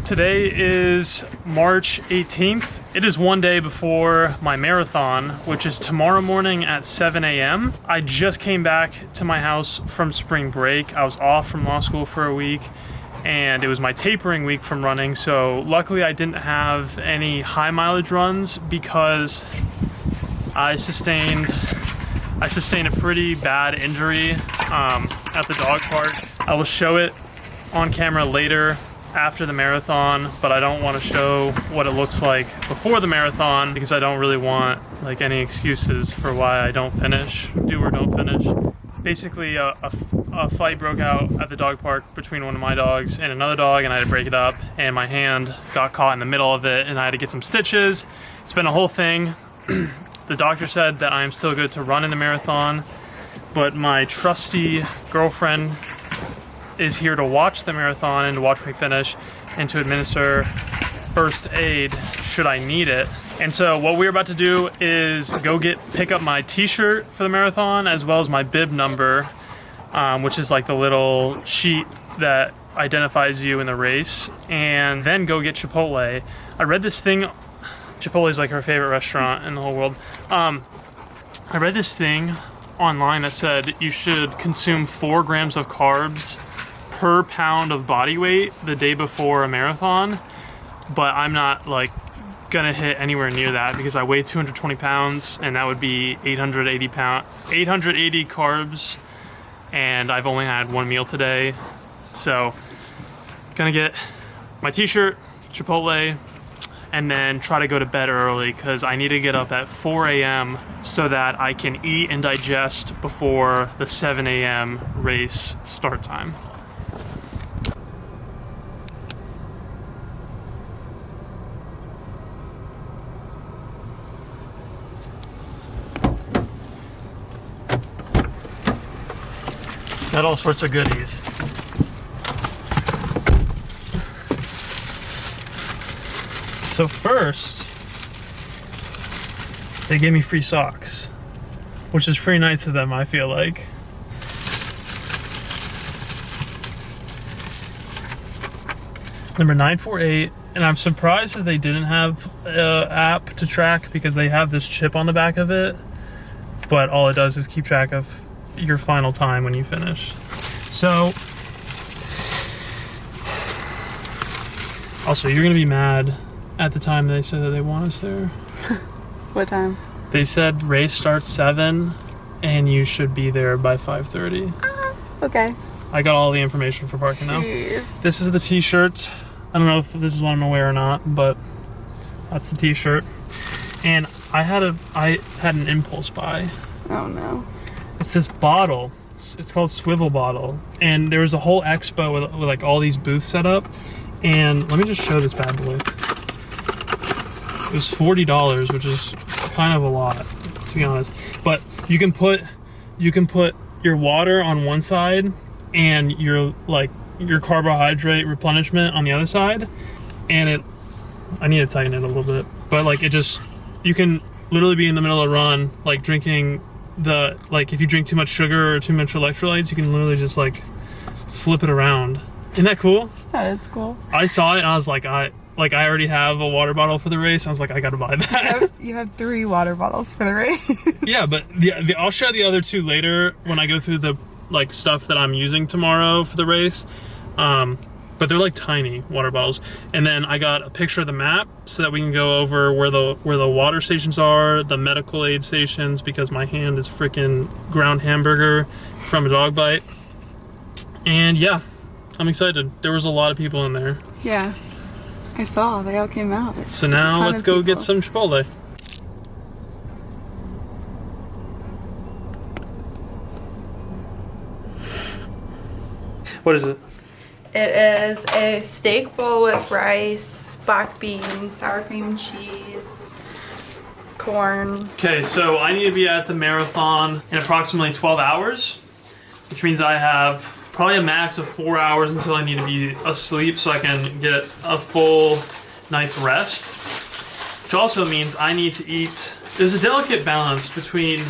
Today is March 18th. It is one day before my marathon, which is tomorrow morning at 7 a.m. I just came back to my house from spring break. I was off from law school for a week, and it was my tapering week from running, so luckily I didn't have any high mileage runs because I sustained a pretty bad injury at the dog park. I will show it on camera later after the marathon, but I don't want to show what it looks like before the marathon because I don't really want like any excuses for why I don't finish, do or don't finish. Basically, a fight broke out at the dog park between one of my dogs and another dog, and I had to break it up, and my hand got caught in the middle of it, and I had to get some stitches. It's been a whole thing. The doctor said that I am still good to run in the marathon, but my trusty girlfriend is here to watch the marathon and to watch me finish and to administer first aid should I need it. And so what we're about to do is go pick up my t-shirt for the marathon as well as my bib number, which is like the little sheet that identifies you in the race, and then go get Chipotle. I read this thing, Chipotle is like her favorite restaurant in the whole world. I read this thing online that said you should consume 4 grams of carbs per pound of body weight the day before a marathon, but I'm not like gonna hit anywhere near that because I weigh 220 pounds and that would be 880 carbs, and I've only had one meal today. So gonna get my t-shirt, Chipotle, and then try to go to bed early because I need to get up at 4 a.m. so that I can eat and digest before the 7 a.m. race start time. Got all sorts of goodies. So first, they gave me free socks, which is pretty nice of them, I feel like. Number 948, and I'm surprised that they didn't have an app to track because they have this chip on the back of it, but all it does is keep track of your final time when you finish. So, also, you're gonna be mad at the time they said that they want us there. What time? They said race starts 7 and you should be there by 5:30. Okay. I got all the information for parking now. This is the t-shirt. I don't know if this is what I'm gonna wear or not, but that's the t-shirt. And I had an impulse buy. Oh no. It's this bottle. It's called Swivel Bottle, and there was a whole expo with like all these booths set up. And let me just show this bad boy. It was $40, which is kind of a lot, to be honest. But you can put your water on one side and your carbohydrate replenishment on the other side, and I need to tighten it a little bit, but like you can literally be in the middle of a run, like drinking if you drink too much sugar or too much electrolytes, you can literally just like flip it around. Isn't that cool? That is cool. I saw it and I was like, I already have a water bottle for the race. I was like, I gotta buy that. You have 3 water bottles for the race. Yeah, but I'll share the other 2 later when I go through the like stuff that I'm using tomorrow for the race. But they're like tiny water bottles. And then I got a picture of the map so that we can go over where the water stations are, the medical aid stations, because my hand is freaking ground hamburger from a dog bite. And yeah, I'm excited. There was a lot of people in there. Yeah, I saw. They all came out. So now let's go get some Chipotle. What is it? It is a steak bowl with rice, black beans, sour cream and cheese, corn. Okay, so I need to be at the marathon in approximately 12 hours, which means I have probably a max of 4 hours until I need to be asleep so I can get a full night's rest. Which also means I need to eat. There's a delicate balance between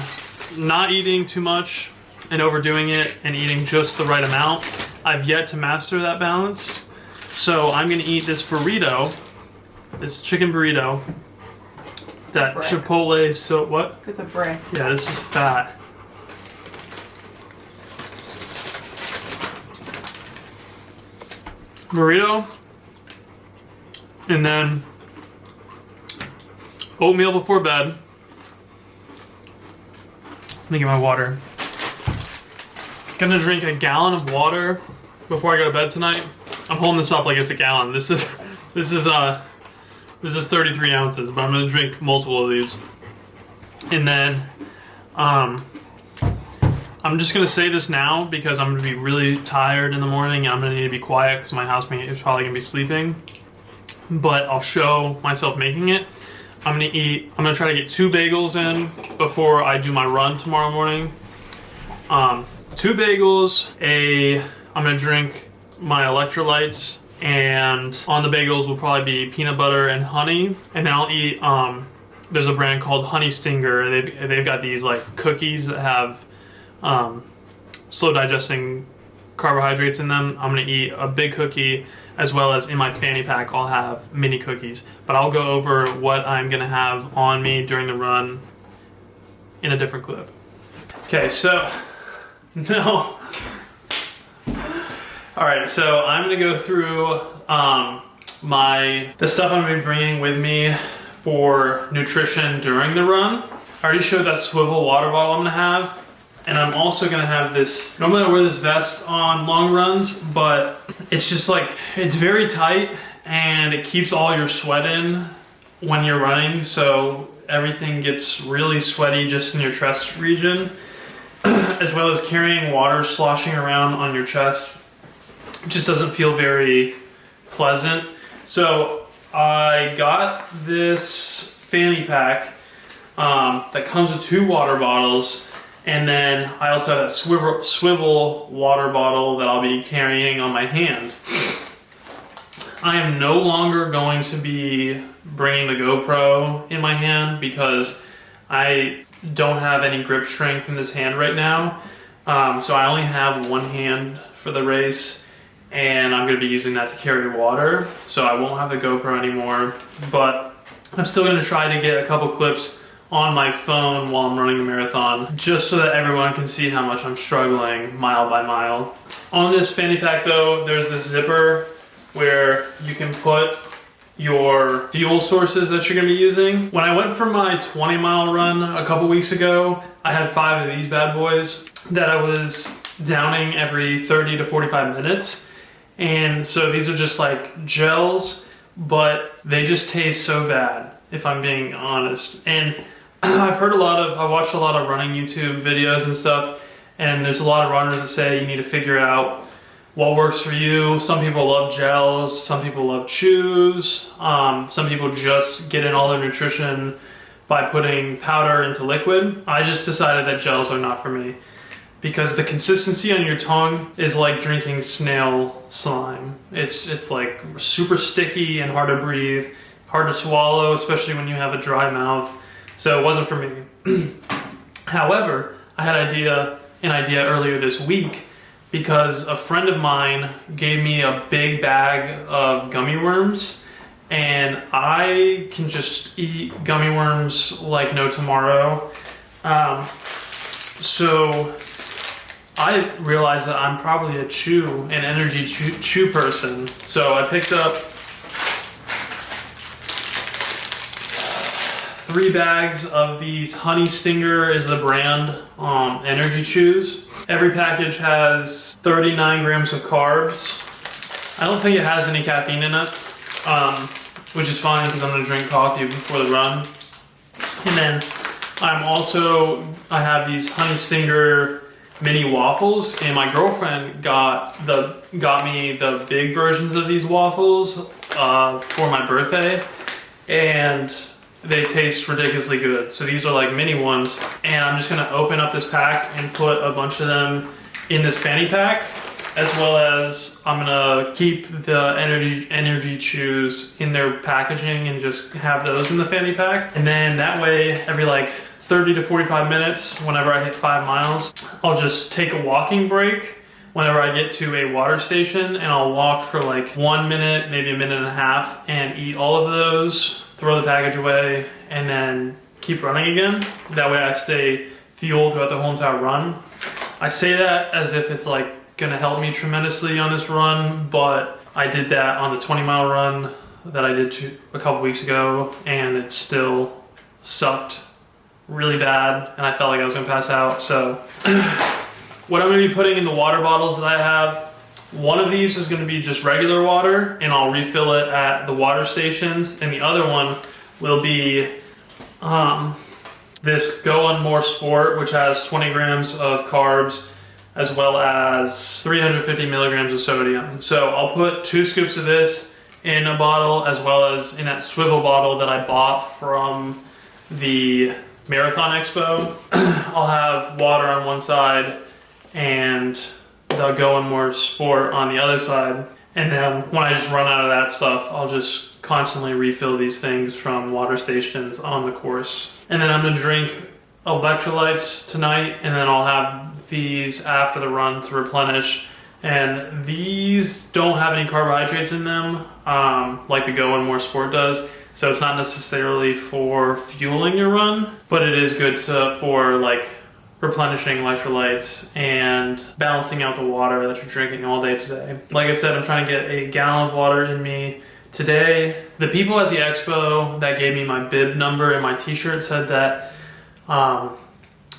not eating too much and overdoing it and eating just the right amount. I've yet to master that balance. So I'm gonna eat this burrito, this chicken burrito. That Chipotle, so what? It's a brick. Yeah, this is fat. Burrito. And then oatmeal before bed. Let me get my water. Gonna drink a gallon of water before I go to bed tonight. I'm holding this up like it's a gallon. This is 33 ounces, but I'm gonna drink multiple of these. And then, I'm just gonna say this now because I'm gonna be really tired in the morning and I'm gonna need to be quiet because my housemate is probably gonna be sleeping. But I'll show myself making it. I'm gonna try to get 2 bagels in before I do my run tomorrow morning. 2 bagels, I'm gonna drink my electrolytes, and on the bagels will probably be peanut butter and honey. And then I'll eat, there's a brand called Honey Stinger. They've got these like cookies that have slow digesting carbohydrates in them. I'm gonna eat a big cookie, as well as in my fanny pack I'll have mini cookies. But I'll go over what I'm gonna have on me during the run in a different clip. Okay, so no. All right, so I'm gonna go through the stuff I'm gonna be bringing with me for nutrition during the run. I already showed that swivel water bottle I'm gonna have. And I'm also gonna have this, normally I wear this vest on long runs, but it's just like, it's very tight and it keeps all your sweat in when you're running. So everything gets really sweaty just in your chest region, as well as carrying water sloshing around on your chest. It just doesn't feel very pleasant. So I got this fanny pack that comes with 2 water bottles. And then I also have that swivel water bottle that I'll be carrying on my hand. I am no longer going to be bringing the GoPro in my hand because I don't have any grip strength in this hand right now. So I only have one hand for the race, and I'm going to be using that to carry water. So I won't have the GoPro anymore, but I'm still going to try to get a couple clips on my phone while I'm running the marathon, just so that everyone can see how much I'm struggling mile by mile. On this fanny pack though, there's this zipper where you can put your fuel sources that you're gonna be using. When I went for my 20-mile run a couple weeks ago, I had 5 of these bad boys that I was downing every 30 to 45 minutes. And so these are just like gels, but they just taste so bad, if I'm being honest. And I watched a lot of running YouTube videos and stuff, and there's a lot of runners that say you need to figure out what works for you. Some people love gels, some people love chews, some people just get in all their nutrition by putting powder into liquid. I just decided that gels are not for me because the consistency on your tongue is like drinking snail slime. It's like super sticky and hard to breathe, hard to swallow, especially when you have a dry mouth. So it wasn't for me. However, I had an idea earlier this week because a friend of mine gave me a big bag of gummy worms, and I can just eat gummy worms like no tomorrow. So I realized that I'm probably an energy chew person. So I picked up 3 bags of these. Honey Stinger is the brand, energy chews. Every package has 39 grams of carbs. I don't think it has any caffeine in it, which is fine because I'm going to drink coffee before the run. And then I have these Honey Stinger mini waffles, and my girlfriend got me the big versions of these waffles for my birthday, and they taste ridiculously good. So these are like mini ones, and I'm just gonna open up this pack and put a bunch of them in this fanny pack, as well as I'm gonna keep the energy chews in their packaging and just have those in the fanny pack. And then that way, every like 30 to 45 minutes, whenever I hit 5 miles, I'll just take a walking break whenever I get to a water station, and I'll walk for like 1 minute, maybe a minute and a half, and eat all of those, throw the package away, and then keep running again. That way I stay fueled throughout the whole entire run. I say that as if it's like gonna help me tremendously on this run, but I did that on the 20-mile run that I did a couple weeks ago, and it still sucked really bad, and I felt like I was gonna pass out. So what I'm gonna be putting in the water bottles that I have, one of these is gonna be just regular water, and I'll refill it at the water stations, and the other one will be this Go On More Sport, which has 20 grams of carbs as well as 350 milligrams of sodium. So I'll put 2 scoops of this in a bottle, as well as in that swivel bottle that I bought from the Marathon Expo. I'll have water on one side and the Go On More Sport on the other side. And then when I just run out of that stuff, I'll just constantly refill these things from water stations on the course. And then I'm gonna drink electrolytes tonight, and then I'll have these after the run to replenish. And these don't have any carbohydrates in them, like the Go On More Sport does. So it's not necessarily for fueling your run, but it is good for like replenishing electrolytes and balancing out the water that you're drinking all day today. Like I said, I'm trying to get a gallon of water in me today. The people at the expo that gave me my bib number and my t-shirt said that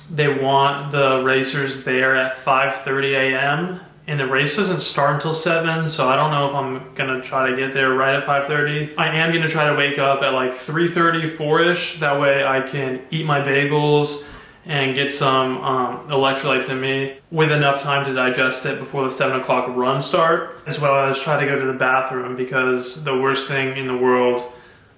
they want the racers there at 5:30 a.m. and the race doesn't start until 7, so I don't know if I'm gonna try to get there right at 5:30. I am gonna try to wake up at like 3:30, 4-ish. That way I can eat my bagels and get some electrolytes in me with enough time to digest it before the 7 o'clock run start, as well as try to go to the bathroom, because the worst thing in the world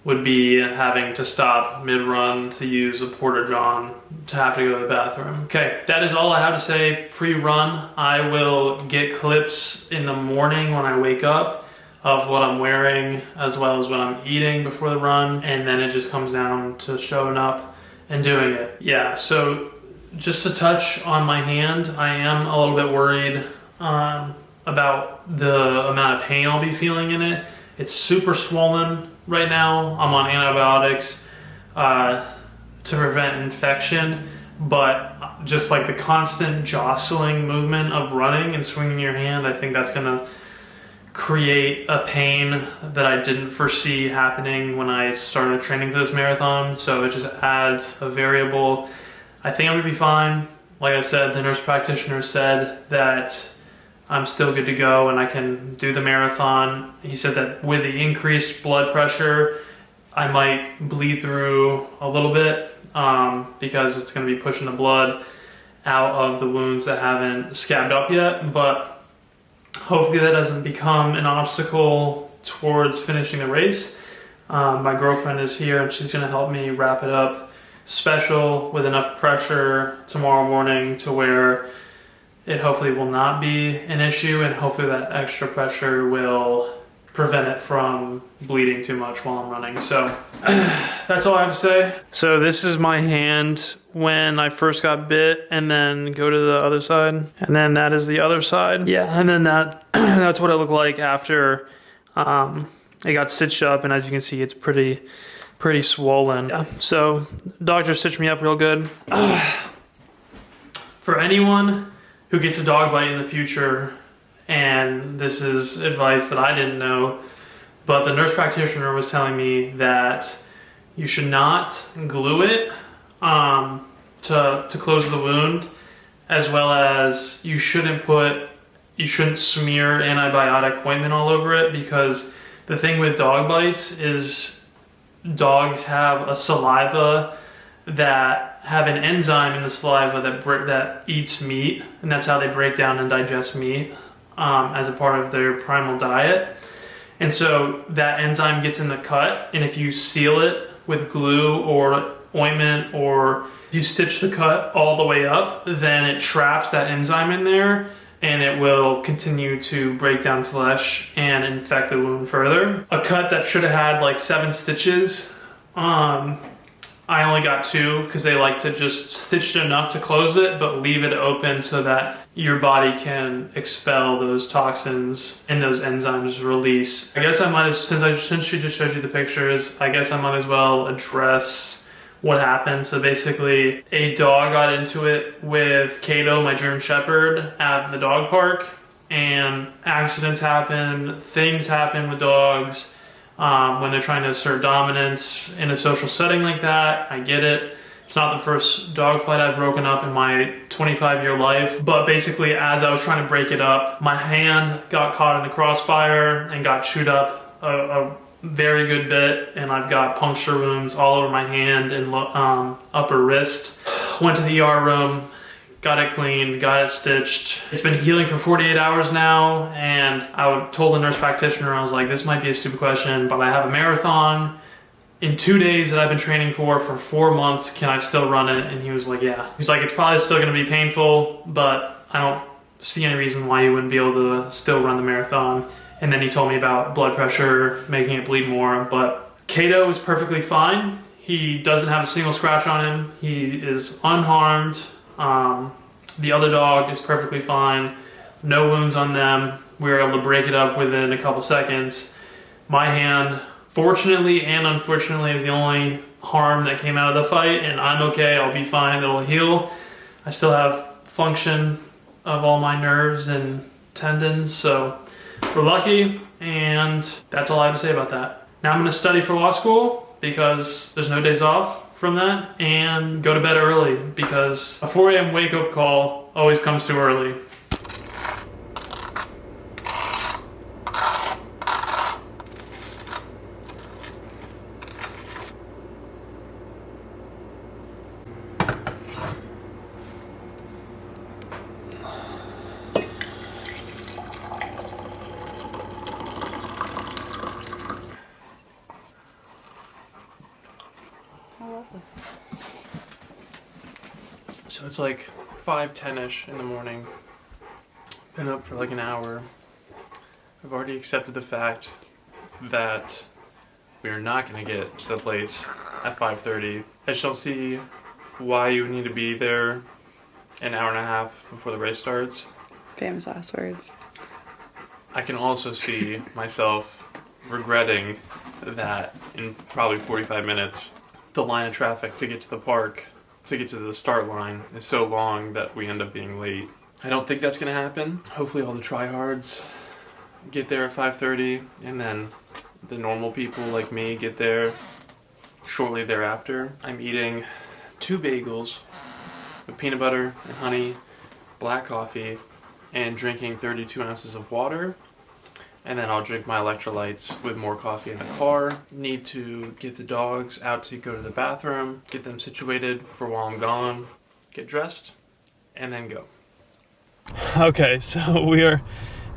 would be having to stop mid-run to use a porta-john to have to go to the bathroom. Okay, that is all I have to say pre-run. I will get clips in the morning when I wake up of what I'm wearing as well as what I'm eating before the run, and then it just comes down to showing up and doing it. Yeah, so just to touch on my hand, I am a little bit worried about the amount of pain I'll be feeling in it. It's super swollen right now. I'm on antibiotics to prevent infection, but just like the constant jostling movement of running and swinging your hand, I think that's gonna create a pain that I didn't foresee happening when I started training for this marathon. So it just adds a variable. I think I'm gonna be fine. Like I said, the nurse practitioner said that I'm still good to go and I can do the marathon. He said that with the increased blood pressure, I might bleed through a little bit because it's gonna be pushing the blood out of the wounds that haven't scabbed up yet, but hopefully that doesn't become an obstacle towards finishing the race. My girlfriend is here and she's gonna help me wrap it up special with enough pressure tomorrow morning to where it hopefully will not be an issue, and hopefully that extra pressure will prevent it from bleeding too much while I'm running. So that's all I have to say. So this is my hand when I first got bit, and then go to the other side, and then that is the other side. Yeah, and then that's what it looked like after it got stitched up, and as you can see, it's pretty swollen. Yeah. So doctor stitched me up real good. For anyone who gets a dog bite in the future, and this is advice that I didn't know, but the nurse practitioner was telling me that you should not glue it to close the wound, as well as you shouldn't smear antibiotic ointment all over it, because the thing with dog bites is dogs have a saliva that have an enzyme in the saliva that eats meat, and that's how they break down and digest meat as a part of their primal diet. And so that enzyme gets in the cut, and if you seal it with glue or ointment, or you stitch the cut all the way up, then it traps that enzyme in there, and it will continue to break down flesh and infect the wound further. A cut that should have had like 7 stitches I only got 2 because they like to just stitch it enough to close it, but leave it open so that your body can expel those toxins and those enzymes release. I guess I might, since she just showed you the pictures, I guess I might as well address what happened. So basically, a dog got into it with Kato, my German Shepherd, at the dog park, and accidents happen, things happen with dogs. When they're trying to assert dominance in a social setting like that. I get it. It's not the first dog fight I've broken up in my 25-year life, but basically as I was trying to break it up, my hand got caught in the crossfire and got chewed up a very good bit, and I've got puncture wounds all over my hand and upper wrist. Went to the ER room, got it cleaned, got it stitched. It's been healing for 48 hours now, and I told the nurse practitioner, I was like, this might be a stupid question, but I have a marathon in 2 days that I've been training for 4 months. Can I still run it? And he was like, yeah. He's like, it's probably still gonna be painful, but I don't see any reason why you wouldn't be able to still run the marathon. And then he told me about blood pressure, making it bleed more, but Kato is perfectly fine. He doesn't have a single scratch on him. He is unharmed. The other dog is perfectly fine. No wounds on them. We were able to break it up within a couple seconds. My hand, fortunately and unfortunately, is the only harm that came out of the fight, and I'm okay. I'll be fine. It'll heal. I still have function of all my nerves and tendons, so we're lucky, and that's all I have to say about that. Now I'm going to study for law school because there's no days off from that, and go to bed early because a 4 a.m. wake up call always comes too early. So it's like 5:10ish in the morning. Been up for like an hour. I've already accepted the fact that we are not going to get to the place at 5:30. I shall see why you need to be there an hour and a half before the race starts. Famous last words. I can also see myself regretting that in probably 45 minutes, the line of traffic to get to the park, to get to the start line, is so long that we end up being late. I don't think that's going to happen. Hopefully all the tryhards get there at 5:30, and then the normal people like me get there shortly thereafter. I'm eating 2 bagels with peanut butter and honey, black coffee, and drinking 32 ounces of water. And then I'll drink my electrolytes with more coffee in the car. Need to get the dogs out to go to the bathroom, get them situated for while I'm gone, get dressed, and then go. Okay, so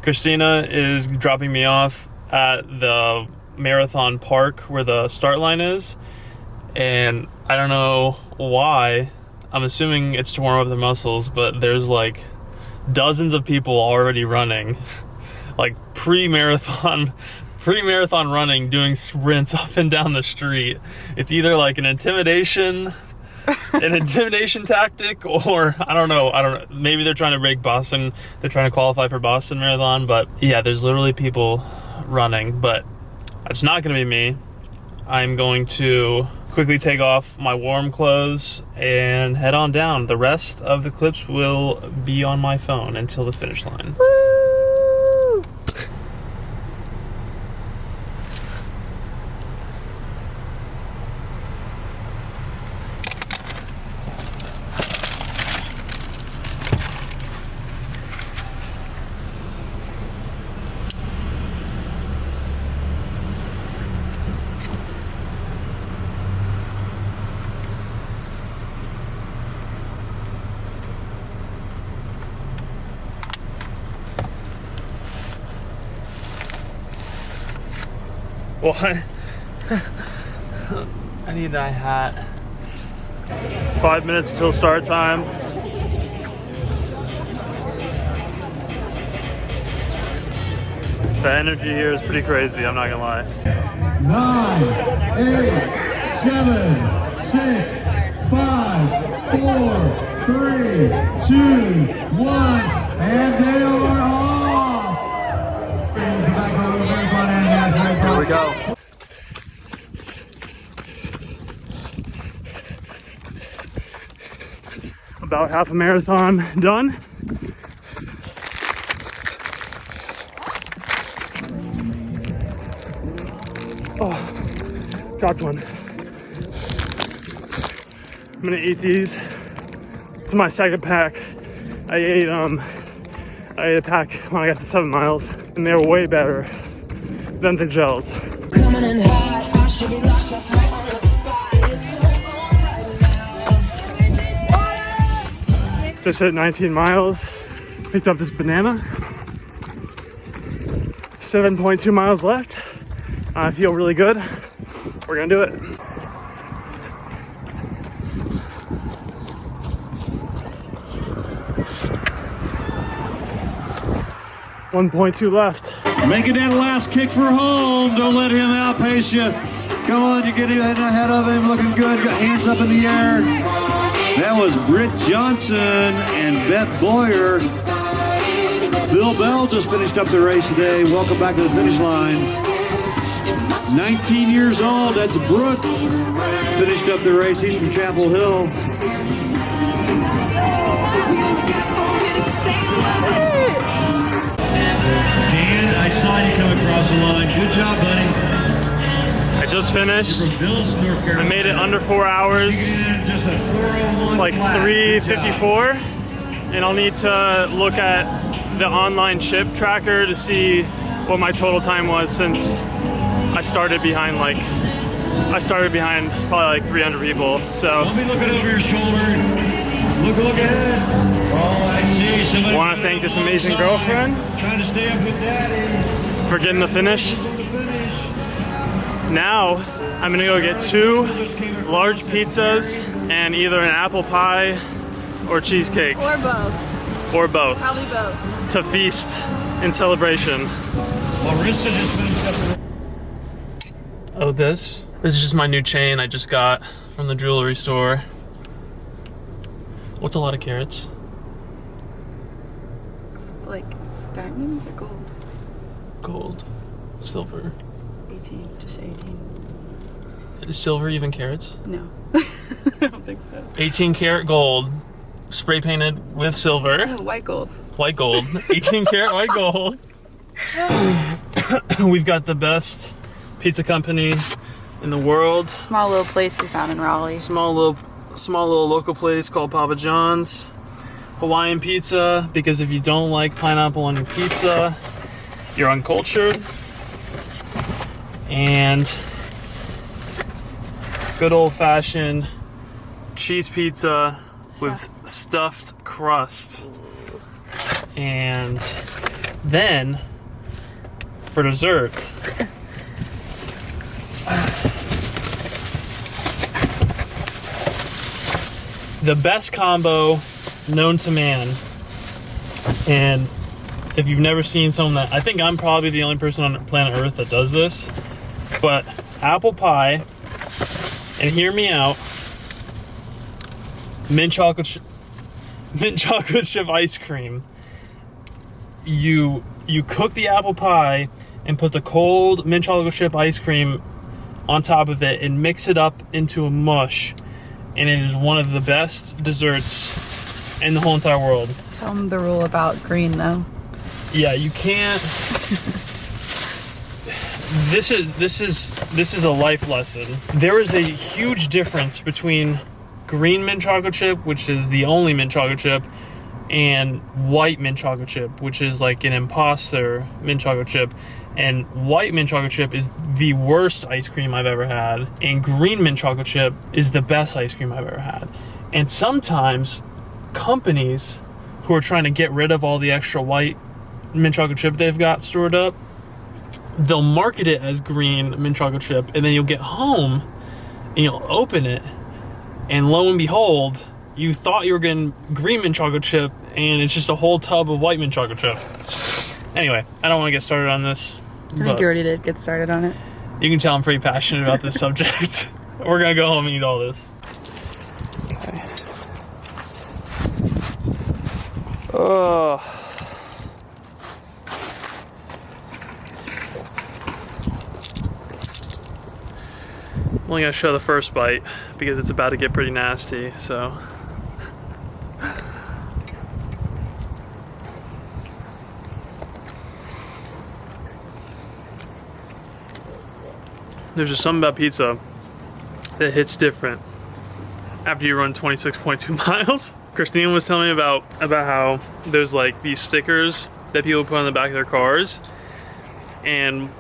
Christina is dropping me off at the marathon park where the start line is. And I don't know why. I'm assuming it's to warm up the muscles, but there's like dozens of people already running. Like pre-marathon running, doing sprints up and down the street. It's either like an intimidation tactic, or I don't know. Maybe they're trying to break Boston. They're trying to qualify for Boston Marathon, but yeah, there's literally people running, but it's not going to be me. I'm going to quickly take off my warm clothes and head on down. The rest of the clips will be on my phone until the finish line. What? I need that hat. 5 minutes until start time. The energy here is pretty crazy, I'm not gonna lie. 9, 8, 7, 6, 5, 4, 3, 2, 1, and they are off. Here we go. About half a marathon done. Oh, dropped one. I'm gonna eat these. It's my second pack. I ate a pack when I got to 7 miles, and they were way better than the gels. Coming in hot, I should be locked up right on the spot. It's so on right now. Just hit 19 miles. Picked up this banana. 7.2 miles left. I feel really good. We're gonna do it. $1.2 left. Making that last kick for home. Don't let him outpace you. Come on, you get him ahead of him, looking good. Got hands up in the air. That was Britt Johnson and Beth Boyer. Phil Bell just finished up the race today. Welcome back to the finish line. 19 years old, that's Brooke. Finished up the race, he's from Chapel Hill. And I saw you come across the line. Good job, buddy. I just finished. From Bills, North Carolina. I made it under 4 hours, Just a 4:01 like flat. 3:54. And I'll need to look at the online ship tracker to see what my total time was, since I started behind probably like 300 people. So Don't be looking over your shoulder. Look ahead. Oh, I see. Somebody I want to thank this amazing girlfriend trying to stay up with daddy. for getting the finish. Now I'm gonna go get 2 large pizzas and either an apple pie or cheesecake, Or both. or both, Probably both. to feast in celebration. Larissa just finished up the Oh, this is just my new chain I just got from the jewelry store. What's a lot of carats? Like diamonds or gold? Gold, silver. 18, just 18. Is silver even carats? No, I don't think so. 18 karat gold, spray painted with silver. Oh, white gold. White gold. 18 karat white gold. We've got the best pizza company in the world. Small little place we found in Raleigh. Small little local place called Papa John's. Hawaiian pizza, because if you don't like pineapple on your pizza, you're uncultured. And good old-fashioned cheese pizza with stuffed crust. And then for dessert, the best combo known to man. And if you've never seen someone that, I think I'm probably the only person on planet Earth that does this, but apple pie, and hear me out, mint chocolate chip ice cream. You cook the apple pie and put the cold mint chocolate chip ice cream on top of it and mix it up into a mush, and it is one of the best desserts in the whole entire world. Tell them the rule about green though. Yeah, you can't. This is a life lesson. There is a huge difference between green mint chocolate chip, which is the only mint chocolate chip, and white mint chocolate chip, which is like an imposter mint chocolate chip. And white mint chocolate chip is the worst ice cream I've ever had, and green mint chocolate chip is the best ice cream I've ever had. And sometimes companies who are trying to get rid of all the extra white mint chocolate chip they've got stored up, they'll market it as green mint chocolate chip, and then you'll get home and you'll open it, and lo and behold, you thought you were getting green mint chocolate chip, and it's just a whole tub of white mint chocolate chip. Anyway, I don't want to get started on this. I think you already did get started on it. You can tell I'm pretty passionate about this subject. We're gonna go home and eat all this. Oh. I'm only gonna show the first bite because it's about to get pretty nasty, so. There's just something about pizza that hits different after you run 26.2 miles. Christine was telling me about how there's like these stickers that people put on the back of their cars, and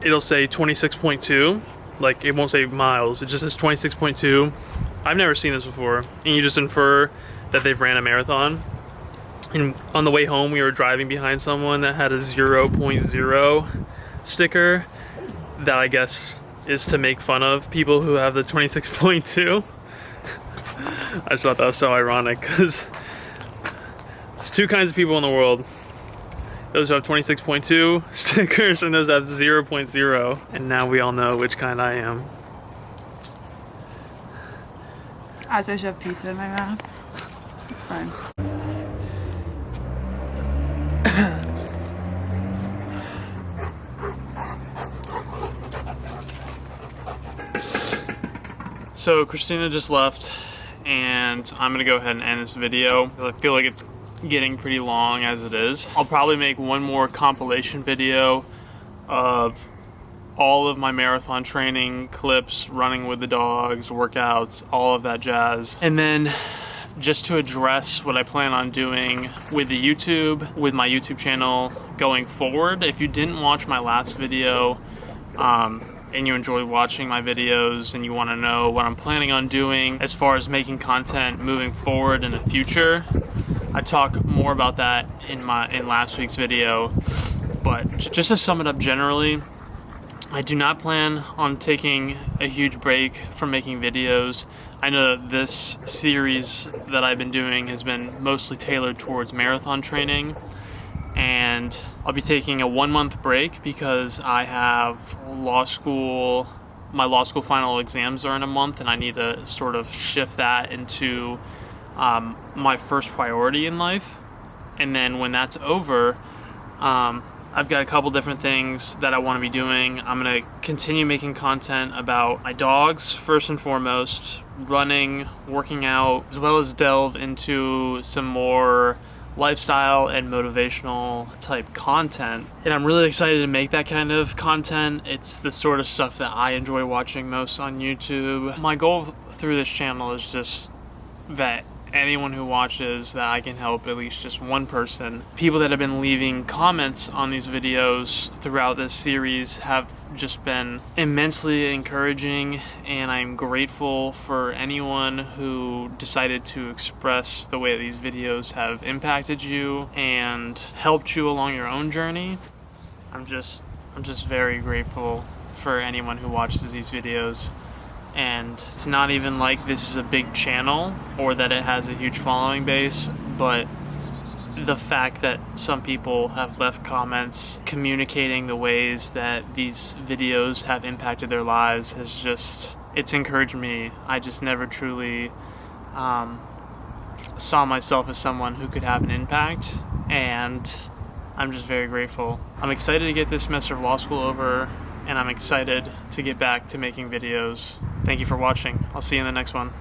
it'll say 26.2, like it won't say miles, it just says 26.2. I've never seen this before, and you just infer that they've ran a marathon. And on the way home, we were driving behind someone that had a 0.0 sticker that I guess is to make fun of people who have the 26.2. I just thought that was so ironic because there's two kinds of people in the world. Those who have 26.2 stickers and those that have 0.0. And now we all know which kind I am. I wish I have pizza in my mouth. It's fine. So Christina just left, and I'm gonna go ahead and end this video. I feel like it's getting pretty long as it is. I'll probably make one more compilation video of all of my marathon training clips, running with the dogs, workouts, all of that jazz. And then just to address what I plan on doing with the YouTube, with my YouTube channel going forward. If you didn't watch my last video, and you enjoy watching my videos and you want to know what I'm planning on doing as far as making content moving forward in the future, I talk more about that in last week's video. But just to sum it up generally, I do not plan on taking a huge break from making videos. I know that this series that I've been doing has been mostly tailored towards marathon training, and I'll be taking a 1-month break because I have law school. My law school final exams are in a month, and I need to sort of shift that into my first priority in life. And then when that's over, I've got a couple different things that I want to be doing. I'm going to continue making content about my dogs first and foremost, running, working out, as well as delve into some more lifestyle and motivational type content. And I'm really excited to make that kind of content. It's the sort of stuff that I enjoy watching most on YouTube. My goal through this channel is just that anyone who watches, that I can help at least just one person. People that have been leaving comments on these videos throughout this series have just been immensely encouraging, and I'm grateful for anyone who decided to express the way that these videos have impacted you and helped you along your own journey. I'm just very grateful for anyone who watches these videos. And it's not even like this is a big channel or that it has a huge following base, but the fact that some people have left comments communicating the ways that these videos have impacted their lives has just, it's encouraged me. I just never truly saw myself as someone who could have an impact, and I'm just very grateful. I'm excited to get this semester of law school over, and I'm excited to get back to making videos. Thank you for watching. I'll see you in the next one.